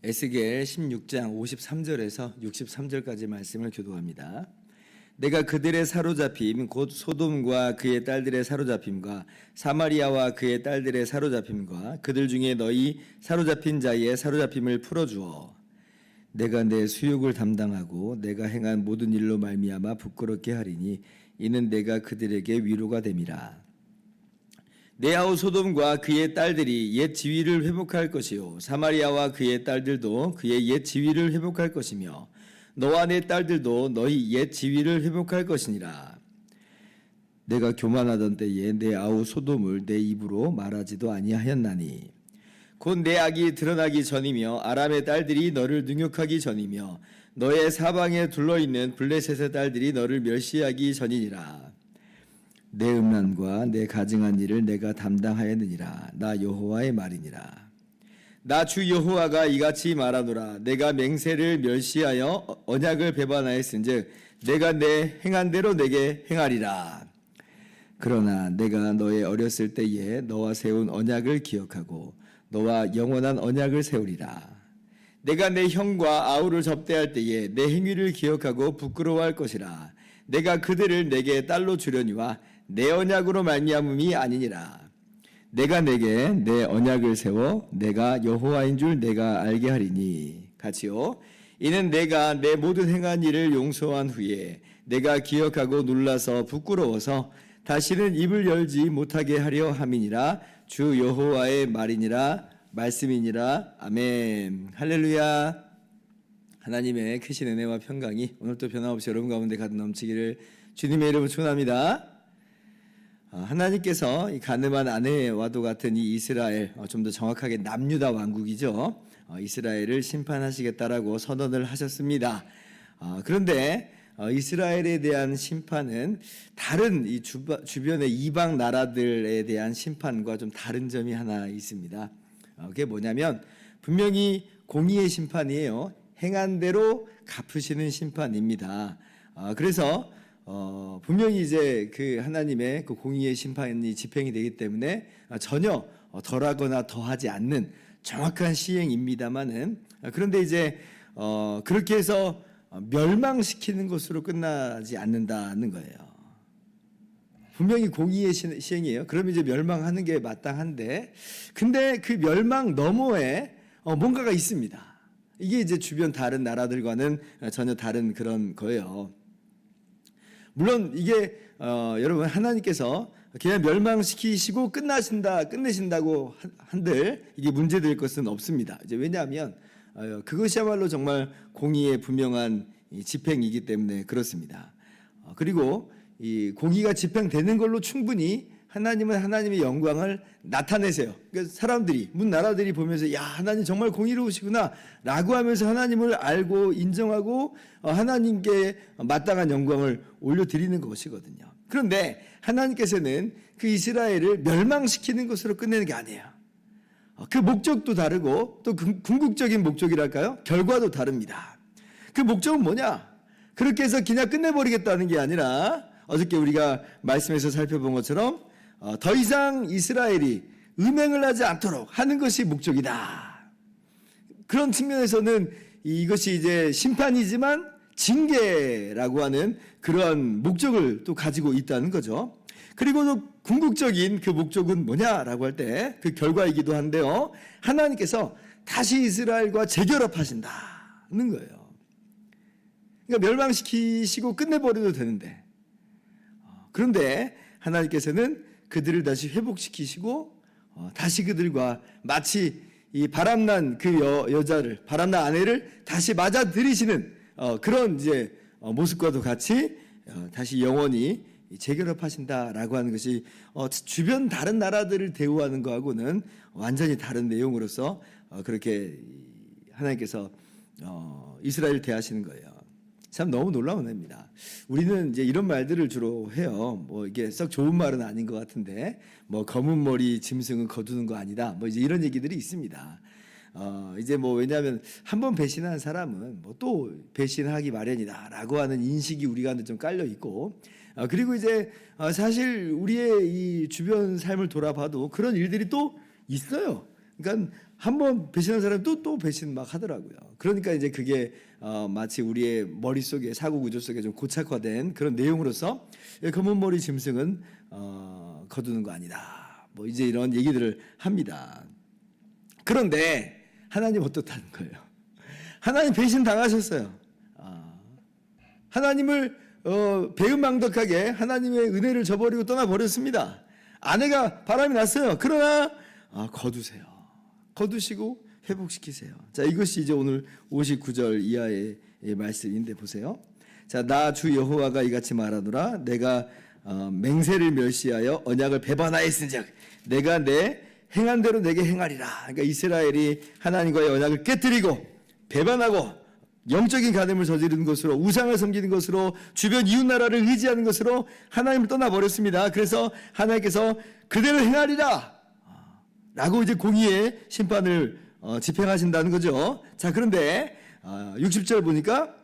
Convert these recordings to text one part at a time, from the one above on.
에스겔 16장 53절에서 63절까지 말씀을 교독합니다. 내가 그들의 사로잡힘 곧 소돔과 그의 딸들의 사로잡힘과 사마리아와 그의 딸들의 사로잡힘과 그들 중에 너희 사로잡힌 자의 사로잡힘을 풀어주어 내가 내 수욕을 담당하고 내가 행한 모든 일로 말미암아 부끄럽게 하리니 이는 내가 그들에게 위로가 됨이라. 내 아우 소돔과 그의 딸들이 옛 지위를 회복할 것이요 사마리아와 그의 딸들도 그의 옛 지위를 회복할 것이며 너와 내 딸들도 너희 옛 지위를 회복할 것이니라. 내가 교만하던 때에 내 아우 소돔을 내 입으로 말하지도 아니하였나니 곧 내 악이 드러나기 전이며 아람의 딸들이 너를 능욕하기 전이며 너의 사방에 둘러있는 블레셋의 딸들이 너를 멸시하기 전이니라. 내 음란과 내 가증한 일을 내가 담당하였느니라. 나 여호와의 말이니라. 나 주 여호와가 이같이 말하노라. 내가 맹세를 멸시하여 언약을 배반하였은즉 내가 내 행한 대로 내게 행하리라. 그러나 내가 너의 어렸을 때에 너와 세운 언약을 기억하고 너와 영원한 언약을 세우리라. 내가 내 형과 아우를 접대할 때에 내 행위를 기억하고 부끄러워할 것이라. 내가 그들을 내게 딸로 주려니와 내 언약으로 말미암음이 아니니라. 내가 내게 내 언약을 세워 내가 여호와인 줄 내가 알게 하리니 같이요. 이는 내가 내 모든 행한 일을 용서한 후에 내가 기억하고 놀라서 부끄러워서 다시는 입을 열지 못하게 하려 함이니라. 주 여호와의 말이니라. 말씀이니라. 아멘. 할렐루야. 하나님의 크신 은혜와 평강이 오늘도 변함없이 여러분 가운데 가득 넘치기를 주님의 이름으로 축원합니다. 하나님께서 이 가늠한 아내와도 같은 이 이스라엘, 좀 더 정확하게 남유다 왕국이죠. 이스라엘을 심판하시겠다라고 선언을 하셨습니다. 그런데 이스라엘에 대한 심판은 다른 이 주변의 이방 나라들에 대한 심판과 좀 다른 점이 하나 있습니다. 그게 뭐냐면 분명히 공의의 심판이에요. 행한 대로 갚으시는 심판입니다. 그래서 분명히 이제 그 하나님의 그 공의의 심판이 집행이 되기 때문에 전혀 덜하거나 더하지 않는 정확한 시행입니다만은 그런데 이제 그렇게 해서 멸망시키는 것으로 끝나지 않는다는 거예요. 분명히 공의의 시행이에요. 그럼 이제 멸망하는 게 마땅한데 근데 그 멸망 너머에 뭔가가 있습니다. 이게 이제 주변 다른 나라들과는 전혀 다른 그런 거예요. 물론 이게 여러분 하나님께서 그냥 멸망시키시고 끝내신다고 한들 이게 문제될 것은 없습니다. 이제 왜냐하면 그것이야말로 정말 공의의 분명한 집행이기 때문에 그렇습니다. 그리고 이 공의가 집행되는 걸로 충분히 하나님은 하나님의 영광을 나타내세요. 그러니까 사람들이 문 나라들이 보면서 야 하나님 정말 공의로우시구나 라고 하면서 하나님을 알고 인정하고 하나님께 마땅한 영광을 올려드리는 것이거든요. 그런데 하나님께서는 그 이스라엘을 멸망시키는 것으로 끝내는 게 아니에요. 그 목적도 다르고 또 궁극적인 목적이랄까요? 결과도 다릅니다. 그 목적은 뭐냐? 그렇게 해서 그냥 끝내버리겠다는 게 아니라 어저께 우리가 말씀에서 살펴본 것처럼 더 이상 이스라엘이 음행을 하지 않도록 하는 것이 목적이다. 그런 측면에서는 이것이 이제 심판이지만 징계라고 하는 그러한 목적을 또 가지고 있다는 거죠. 그리고 또 궁극적인 그 목적은 뭐냐라고 할 때 그 결과이기도 한데요. 하나님께서 다시 이스라엘과 재결합하신다는 거예요. 그러니까 멸망시키시고 끝내버려도 되는데 그런데 하나님께서는 그들을 다시 회복시키시고 다시 그들과 마치 이 바람난 그 여자를 바람난 아내를 다시 맞아들이시는 그런 이제 모습과도 같이 다시 영원히 재결합하신다라고 하는 것이 주변 다른 나라들을 대우하는 것하고는 완전히 다른 내용으로서 그렇게 하나님께서 이스라엘을 대하시는 거예요. 참 너무 놀라운 애입니다. 우리는 이제 이런 말들을 주로 해요. 뭐 이게 썩 좋은 말은 아닌 것 같은데, 뭐 검은 머리 짐승은 거두는 거 아니다. 뭐 이제 이런 얘기들이 있습니다. 이제 뭐 왜냐하면 한번 배신한 사람은 뭐 또 배신하기 마련이다라고 하는 인식이 우리 가운데 좀 깔려 있고, 그리고 이제 사실 우리의 이 주변 삶을 돌아봐도 그런 일들이 또 있어요. 그러니까 한번 배신한 사람이 또 배신 막 하더라고요. 그러니까 이제 그게 마치 우리의 머릿속에 사고 구조 속에 좀 고착화된 그런 내용으로서 검은 머리 짐승은 거두는 거 아니다. 뭐 이제 이런 얘기들을 합니다. 그런데 하나님 어떻다는 거예요? 하나님 배신 당하셨어요. 하나님을 배은망덕하게 하나님의 은혜를 저버리고 떠나버렸습니다. 아내가 바람이 났어요. 그러나 거두세요. 거두시고 회복시키세요. 자, 이것이 이제 오늘 59절 이하의 말씀인데 보세요. 자, 나 주 여호와가 이같이 말하노라. 내가 맹세를 멸시하여 언약을 배반하였은즉 내가 내 행한 대로 내게 행하리라. 그러니까 이스라엘이 하나님과의 언약을 깨뜨리고 배반하고 영적인 간음을 저지르는 것으로, 우상을 섬기는 것으로, 주변 이웃 나라를 의지하는 것으로 하나님을 떠나버렸습니다. 그래서 하나님께서 그대로 행하리라 라고 이제 공의의 심판을 집행하신다는 거죠. 자, 그런데 60절 보니까,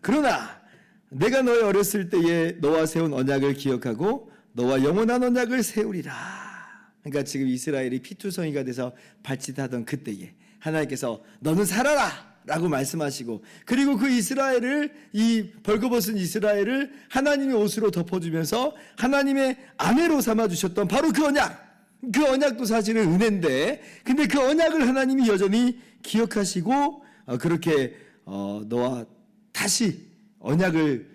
그러나 내가 너의 어렸을 때에 너와 세운 언약을 기억하고 너와 영원한 언약을 세우리라. 그러니까 지금 이스라엘이 피투성이가 돼서 발짓하던 그때에 하나님께서 너는 살아라 라고 말씀하시고, 그리고 그 이스라엘을, 이 벌거벗은 이스라엘을 하나님의 옷으로 덮어주면서 하나님의 아내로 삼아주셨던 바로 그 언약, 그 언약도 사실은 은혜인데, 근데 그 언약을 하나님이 여전히 기억하시고 그렇게 너와 다시 언약을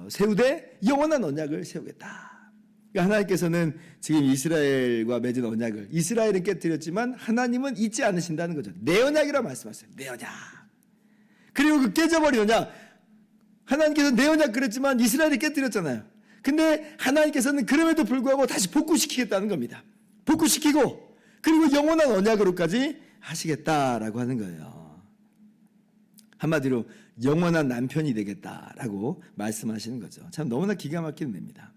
세우되 영원한 언약을 세우겠다. 그러니까 하나님께서는 지금 이스라엘과 맺은 언약을, 이스라엘은 깨뜨렸지만 하나님은 잊지 않으신다는 거죠. 내 언약이라 말씀하셨어요. 내 언약. 그리고 그 깨져버린 언약, 하나님께서 내 언약 그랬지만 이스라엘이 깨뜨렸잖아요. 근데 하나님께서는 그럼에도 불구하고 다시 복구시키겠다는 겁니다. 복구시키고 그리고 영원한 언약으로까지 하시겠다라고 하는 거예요. 한마디로 영원한 남편이 되겠다라고 말씀하시는 거죠. 참 너무나 기가 막히는 겁니다.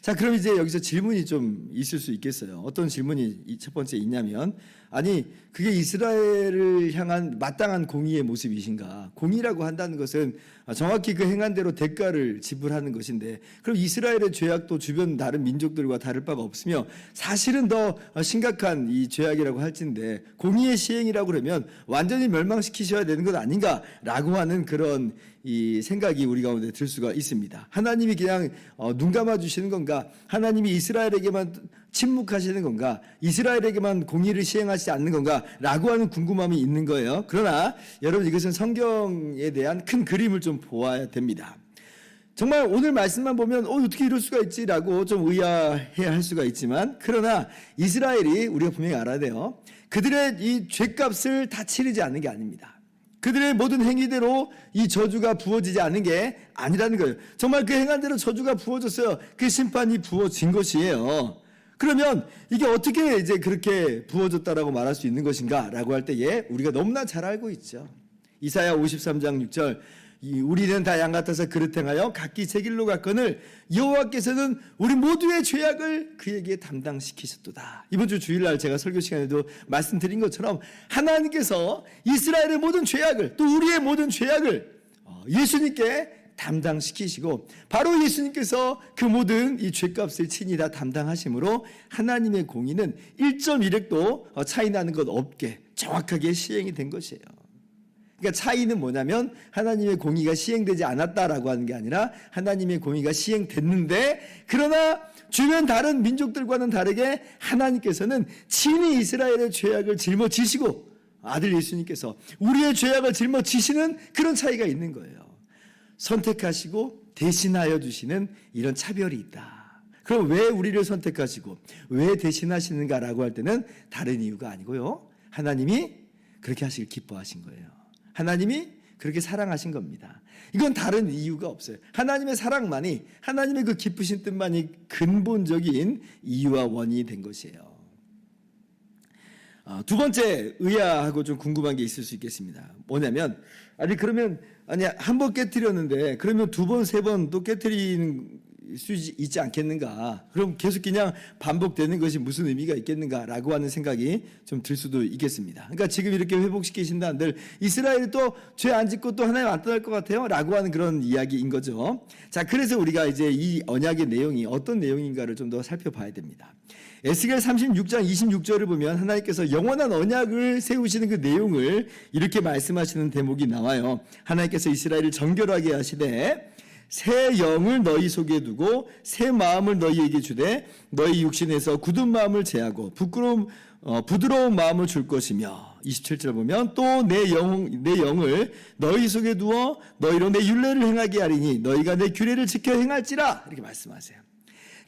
자, 그럼 이제 여기서 질문이 좀 있을 수 있겠어요. 어떤 질문이 첫 번째 있냐면, 아니 그게 이스라엘을 향한 마땅한 공의의 모습이신가? 공의라고 한다는 것은 정확히 그 행한 대로 대가를 지불하는 것인데, 그럼 이스라엘의 죄악도 주변 다른 민족들과 다를 바가 없으며 사실은 더 심각한 이 죄악이라고 할진데 공의의 시행이라고 그러면 완전히 멸망시키셔야 되는 것 아닌가라고 하는 그런 이 생각이 우리 가운데 들 수가 있습니다. 하나님이 그냥 눈 감아 주시는 건가? 하나님이 이스라엘에게만 침묵하시는 건가? 이스라엘에게만 공의를 시행하시지 않는 건가? 라고 하는 궁금함이 있는 거예요. 그러나 여러분, 이것은 성경에 대한 큰 그림을 좀 보아야 됩니다. 정말 오늘 말씀만 보면 어떻게 이럴 수가 있지라고 좀 의아해 할 수가 있지만, 그러나 이스라엘이, 우리가 분명히 알아야 돼요, 그들의 이 죄값을 다 치르지 않는 게 아닙니다. 그들의 모든 행위대로 이 저주가 부어지지 않는 게 아니라는 거예요. 정말 그 행한 대로 저주가 부어졌어요. 그 심판이 부어진 것이에요. 그러면 이게 어떻게 이제 그렇게 부어졌다라고 말할 수 있는 것인가라고 할 때에 우리가 너무나 잘 알고 있죠. 이사야 53장 6절, 우리는 다 양 같아서 그릇 행하여 각기 제 길로 갔거늘 여호와께서는 우리 모두의 죄악을 그에게 담당시키셨도다. 이번 주 주일날 제가 설교 시간에도 말씀드린 것처럼 하나님께서 이스라엘의 모든 죄악을, 또 우리의 모든 죄악을 예수님께 담당시키시고, 바로 예수님께서 그 모든 이 죄값을 친히 다 담당하심으로 하나님의 공의는 1.1획도 차이 나는 것 없게 정확하게 시행이 된 것이에요. 그러니까 차이는 뭐냐면 하나님의 공의가 시행되지 않았다라고 하는 게 아니라 하나님의 공의가 시행됐는데, 그러나 주변 다른 민족들과는 다르게 하나님께서는 친히 이스라엘의 죄악을 짊어지시고 아들 예수님께서 우리의 죄악을 짊어지시는 그런 차이가 있는 거예요. 선택하시고 대신하여 주시는 이런 차별이 있다. 그럼 왜 우리를 선택하시고 왜 대신하시는가라고 할 때는 다른 이유가 아니고요, 하나님이 그렇게 하시길 기뻐하신 거예요. 하나님이 그렇게 사랑하신 겁니다. 이건 다른 이유가 없어요. 하나님의 사랑만이, 하나님의 그 기쁘신 뜻만이 근본적인 이유와 원인이 된 것이에요. 두 번째 의아하고 좀 궁금한 게 있을 수 있겠습니다. 뭐냐면, 아니 그러면 아니 한 번 깨트렸는데 그러면 두 번, 세 번 또 깨트리는 수 있지 않겠는가? 그럼 계속 그냥 반복되는 것이 무슨 의미가 있겠는가라고 하는 생각이 좀 들 수도 있겠습니다. 그러니까 지금 이렇게 회복시키신다 한들 이스라엘이 또 죄 안 짓고 또 하나님 안 떠날 것 같아요? 라고 하는 그런 이야기인 거죠. 자, 그래서 우리가 이제 이 언약의 내용이 어떤 내용인가를 좀 더 살펴봐야 됩니다. 에스겔 36장 26절을 보면 하나님께서 영원한 언약을 세우시는 그 내용을 이렇게 말씀하시는 대목이 나와요. 하나님께서 이스라엘을 정결하게 하시되 새 영을 너희 속에 두고 새 마음을 너희에게 주되 너희 육신에서 굳은 마음을 제하고 부드러운 마음을 줄 것이며 27절 보면 또 내 영을 너희 속에 두어 너희로 내 율례를 행하게 하리니 너희가 내 규례를 지켜 행할지라 이렇게 말씀하세요.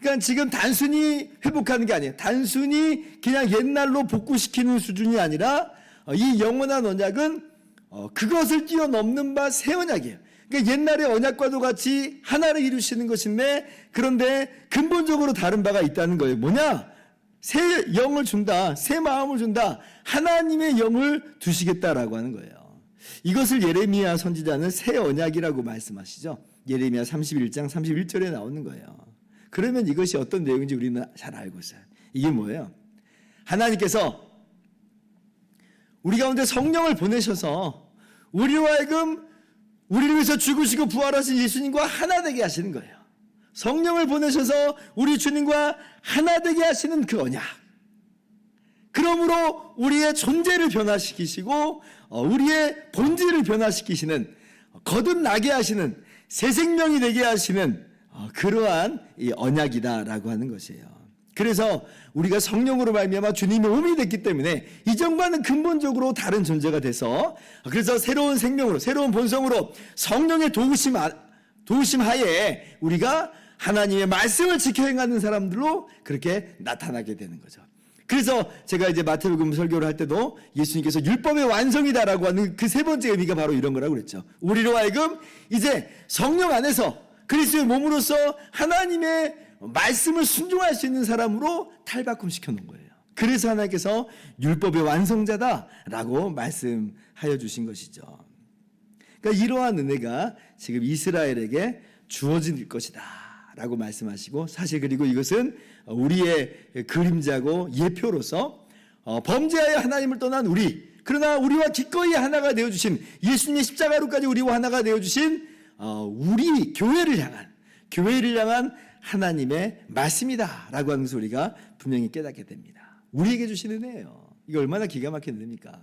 그러니까 지금 단순히 회복하는 게 아니에요. 단순히 그냥 옛날로 복구시키는 수준이 아니라 이 영원한 언약은 그것을 뛰어넘는 바 새 언약이에요. 그러니까 옛날의 언약과도 같이 하나를 이루시는 것인데 그런데 근본적으로 다른 바가 있다는 거예요. 뭐냐? 새 영을 준다. 새 마음을 준다. 하나님의 영을 두시겠다라고 하는 거예요. 이것을 예레미야 선지자는 새 언약이라고 말씀하시죠. 예레미야 31장 31절에 나오는 거예요. 그러면 이것이 어떤 내용인지 우리는 잘 알고 있어요. 이게 뭐예요? 하나님께서 우리 가운데 성령을 보내셔서 우리로 하여금 우리를 위해서 죽으시고 부활하신 예수님과 하나 되게 하시는 거예요. 성령을 보내셔서 우리 주님과 하나 되게 하시는 그 언약. 그러므로 우리의 존재를 변화시키시고 우리의 본질을 변화시키시는 거듭나게 하시는 새 생명이 되게 하시는 그러한 이 언약이다라고 하는 것이에요. 그래서 우리가 성령으로 말미암아 주님의 몸이 됐기 때문에 이전과는 근본적으로 다른 존재가 돼서 그래서 새로운 생명으로 새로운 본성으로 성령의 도우심 하에 우리가 하나님의 말씀을 지켜 행하는 사람들로 그렇게 나타나게 되는 거죠. 그래서 제가 이제 마태복음 설교를 할 때도 예수님께서 율법의 완성이다라고 하는 그 세 번째 의미가 바로 이런 거라고 그랬죠. 우리로 하여금 이제 성령 안에서 그리스도의 몸으로서 하나님의 말씀을 순종할 수 있는 사람으로 탈바꿈시켜 놓은 거예요. 그래서 하나님께서 율법의 완성자다라고 말씀하여 주신 것이죠. 그러니까 이러한 은혜가 지금 이스라엘에게 주어질 것이다 라고 말씀하시고 사실 그리고 이것은 우리의 그림자고 예표로서 범죄하여 하나님을 떠난 우리 그러나 우리와 기꺼이 하나가 되어주신 예수님의 십자가로까지 우리와 하나가 되어주신 우리 교회를 향한 하나님의 말씀이다 라고 하는 것을 우리가 분명히 깨닫게 됩니다. 우리에게 주신 은혜예요. 이게 얼마나 기가 막힌 은혜입니까?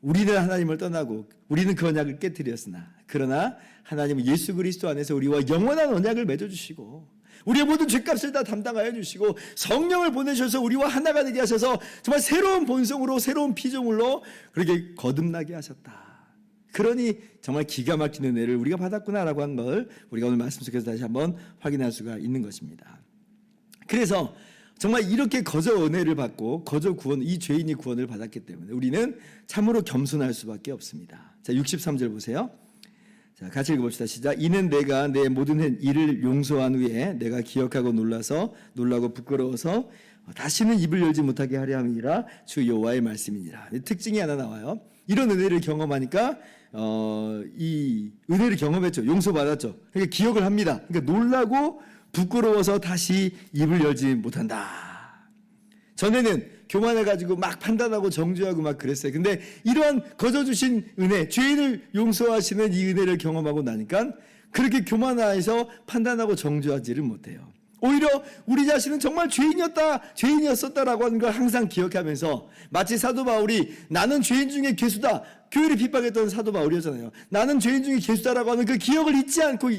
우리는 하나님을 떠나고 우리는 그 언약을 깨뜨렸으나 그러나 하나님은 예수 그리스도 안에서 우리와 영원한 언약을 맺어주시고 우리의 모든 죄값을 다 담당하여 주시고 성령을 보내셔서 우리와 하나가 되게 하셔서 정말 새로운 본성으로 새로운 피조물로 그렇게 거듭나게 하셨다. 그러니 정말 기가 막힌 은혜를 우리가 받았구나라고 한 걸 우리가 오늘 말씀 속에서 다시 한번 확인할 수가 있는 것입니다. 그래서 정말 이렇게 거저 은혜를 받고 거저 구원, 이 죄인이 구원을 받았기 때문에 우리는 참으로 겸손할 수밖에 없습니다. 자, 63절 보세요. 자, 같이 읽어봅시다. 시작. 이는 내가 내 모든 일을 용서한 후에 내가 기억하고 놀라고 부끄러워서 다시는 입을 열지 못하게 하려 함이라 주 여호와의 말씀이니라. 특징이 하나 나와요. 이런 은혜를 경험하니까 이 은혜를 경험했죠. 용서받았죠. 그러니까 기억을 합니다. 그러니까 놀라고 부끄러워서 다시 입을 열지 못한다. 전에는 교만해가지고 막 판단하고 정죄하고 막 그랬어요. 근데 이러한 거저 주신 은혜, 죄인을 용서하시는 이 은혜를 경험하고 나니까 그렇게 교만해서 판단하고 정죄하지를 못해요. 오히려 우리 자신은 정말 죄인이었었다라고 하는 걸 항상 기억하면서 마치 사도 바울이 나는 죄인 중에 괴수다. 교회를 핍박했던 사도 바울이었잖아요. 나는 죄인 중에 괴수다라고 하는 그 기억을 잊지 않고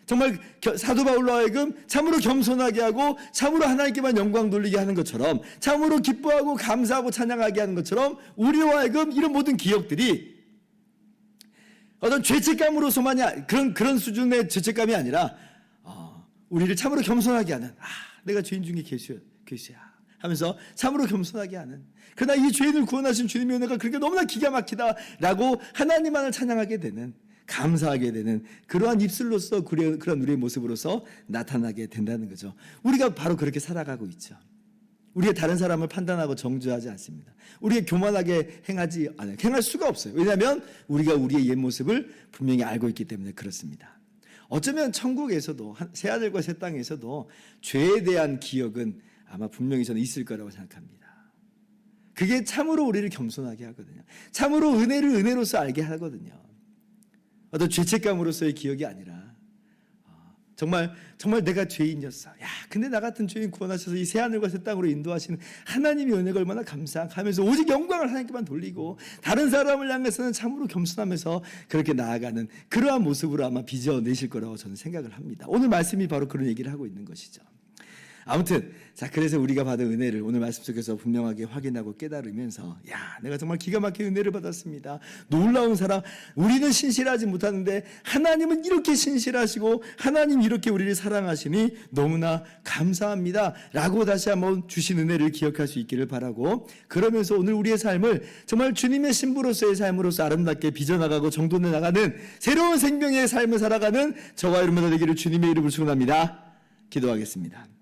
정말 사도 바울로 하여금 참으로 겸손하게 하고 참으로 하나님께만 영광 돌리게 하는 것처럼 참으로 기뻐하고 감사하고 찬양하게 하는 것처럼 우리로 하여금 이런 모든 기억들이 어떤 죄책감으로서만이 그런 수준의 죄책감이 아니라 우리를 참으로 겸손하게 하는 내가 죄인 중에 괴수야 하면서 참으로 겸손하게 하는 그러나 이 죄인을 구원하신 주님의 은혜가 그렇게 너무나 기가 막히다라고 하나님만을 찬양하게 되는 감사하게 되는 그러한 입술로서 그런 우리의 모습으로서 나타나게 된다는 거죠. 우리가 바로 그렇게 살아가고 있죠. 우리가 다른 사람을 판단하고 정죄하지 않습니다. 우리가 교만하게 행할 수가 없어요. 왜냐하면 우리가 우리의 옛 모습을 분명히 알고 있기 때문에 그렇습니다. 어쩌면 천국에서도 새 하늘과 새 땅에서도 죄에 대한 기억은 아마 분명히 저는 있을 거라고 생각합니다. 그게 참으로 우리를 겸손하게 하거든요. 참으로 은혜를 은혜로서 알게 하거든요. 어떤 죄책감으로서의 기억이 아니라 정말 내가 죄인이었어. 야, 근데 나 같은 죄인 구원하셔서 이 새 하늘과 새 땅으로 인도하시는 하나님의 은혜가 얼마나 감사하면서 오직 영광을 하나님께만 돌리고 다른 사람을 향해서는 참으로 겸손하면서 그렇게 나아가는 그러한 모습으로 아마 빚어내실 거라고 저는 생각을 합니다. 오늘 말씀이 바로 그런 얘기를 하고 있는 것이죠. 아무튼 자, 그래서 우리가 받은 은혜를 오늘 말씀 속에서 분명하게 확인하고 깨달으면서 야, 내가 정말 기가 막힌 은혜를 받았습니다. 놀라운 사랑. 우리는 신실하지 못하는데 하나님은 이렇게 신실하시고 하나님 이렇게 우리를 사랑하시니 너무나 감사합니다 라고 다시 한번 주신 은혜를 기억할 수 있기를 바라고, 그러면서 오늘 우리의 삶을 정말 주님의 신부로서의 삶으로서 아름답게 빚어나가고 정돈해 나가는 새로운 생명의 삶을 살아가는 저와 여러분들 되기를 주님의 이름으로 축원합니다. 기도하겠습니다.